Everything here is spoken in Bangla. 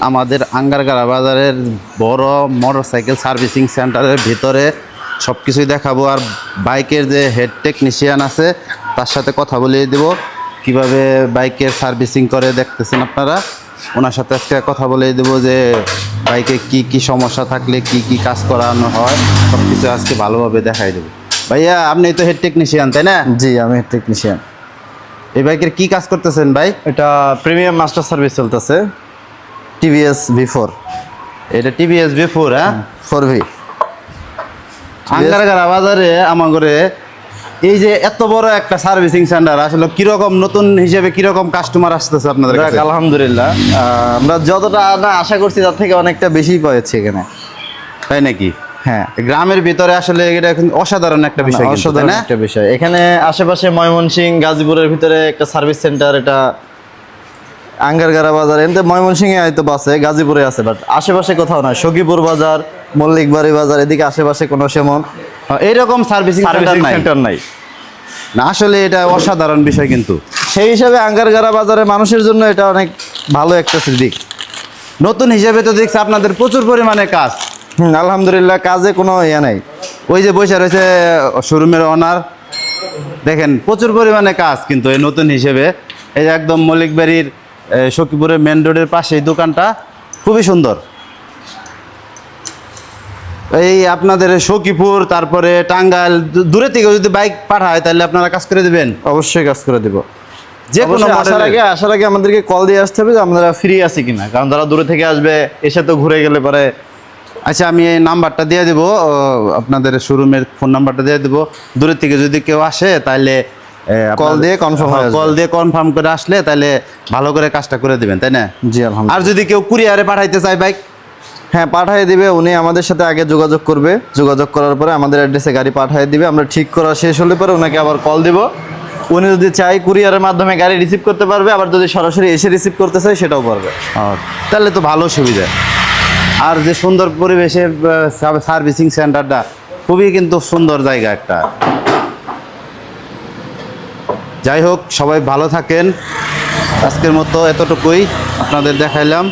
আমাদের আঙ্গারগাড়া বাজারের বড় মোটরসাইকেল সার্ভিসিং সেন্টারের ভিতরে সব কিছুই দেখাবো, আর বাইকের যে হেড টেকনিশিয়ান আছে তার সাথে কথা বলিয়ে দেব কিভাবে বাইকের সার্ভিসিং করে। দেখতেছেন আপনারা, ওনার সাথে আজকে কথা বলিয়ে দেবো যে বাইকে কি কি সমস্যা থাকলে কি কি কাজ করানো হয়, সব কিছু আজকে ভালোভাবে দেখাই দেবো। ভাইয়া, আপনি তো হেড টেকনিশিয়ান তাই না? জি, আমি হেড টেকনিশিয়ান। এই বাইকের কি কাজ করতেছেন ভাই? এটা প্রিমিয়াম মাস্টার সার্ভিস চলতেছে, টিভিএস V4। এটা টিভিএস V4, হ্যাঁ 4V। আঙ্গারগাড়া বাজারে আমাগরে এই যে এত বড় একটা সার্ভিসিং সেন্টার, আসলে কিরকম নতুন হিসেবে কিরকম কাস্টমার আসতেছে আপনাদের কাছে? আলহামদুলিল্লাহ, আমরা যতটা না আশা করছি তার থেকে অনেকটা বেশি পাচ্ছি এখানে। তাই নাকি? হ্যাঁ, গ্রামের ভিতরে আসলে এটা এখন অসাধারণ একটা বিষয়, অসাধারণ একটা বিষয়। এখানে আশেপাশে ময়মনসিংহ, গাজীপুরের ভিতরে একটা সার্ভিস সেন্টার, এটা আঙ্গারগাড়া বাজার। এতে ময়মনসিংহে হয়তো আছে, গাজীপুরে আছে, বাট আশেপাশে কোথাও না। সখীপুর বাজার, মল্লিকবাড়ি বাজার, এদিকে আশেপাশে কোনো সেমন এইরকম সার্ভিসিং সেন্টার নাই। না, আসলে এটা অসাধারণ বিষয়। কিন্তু সেই হিসাবে আঙ্গারগাড়া বাজারের মানুষের জন্য এটা অনেক ভালো একটা দিক। নতুন হিসেবে তো দেখছি আপনাদের প্রচুর পরিমাণে কাজ। আলহামদুলিল্লাহ, কাজে কোনো ইয়ে নাই। ওই যে বসে রয়েছে শোরুমের ওনার, দেখেন প্রচুর পরিমাণে কাজ। কিন্তু এই নতুন হিসেবে এই যে একদম মল্লিকবাড়ির সখীপুরের মেন রোডের পাশে এই দোকানটা খুবই সুন্দর। এই আপনাদের সখীপুর, তারপরে টাঙ্গাইল, দূরে থেকে যদি বাইক পাঠায় তাহলে আপনারা কাজ করে দেবেন? অবশ্যই কাজ করে দেব। যে কোনো আসার আগে আমাদেরকে কল দিয়ে আসতে হবে যে আমরা ফ্রি আছি কিনা, কারণ তারা দূরে থেকে আসবে, এসে তো ঘুরে গেলে পরে। আচ্ছা, আমি এই নাম্বারটা দিয়ে দেবো, আপনাদের শোরুমের ফোন নাম্বারটা দিয়ে দেবো। দূরে থেকে যদি কেউ আসে তাহলে কল দিয়ে কনফার্ম করে আসলে তাহলে ভালো করে কাজটা করে দেবেন, তাই না? জি আলহামদুলিল্লাহ। আর যদি কেউ কুরিয়ারে পাঠাইতে চায় বাইক? হ্যাঁ, পাঠিয়ে দিবে। উনি আমাদের সাথে আগে যোগাযোগ করবে, যোগাযোগ করার পরে আমাদের অ্যাড্রেসে গাড়ি পাঠিয়ে দিবে। আমরা ঠিক করা শেষ হলে পরে ওনাকে আবার কল দিব। উনি যদি চাই কুরিয়ারের মাধ্যমে গাড়ি রিসিভ করতে পারবে, আবার যদি সরাসরি এসে রিসিভ করতে চাই সেটাও পারবে। তাহলে তো ভালো সুবিধা। আর যে সুন্দর পরিবেশে সার্ভিসিং সেন্টারটা, খুবই কিন্তু সুন্দর জায়গা একটা। যাই হোক, সবাই ভালো থাকেন। আজকের মতো এতটুকুই আপনাদের দেখাইলাম।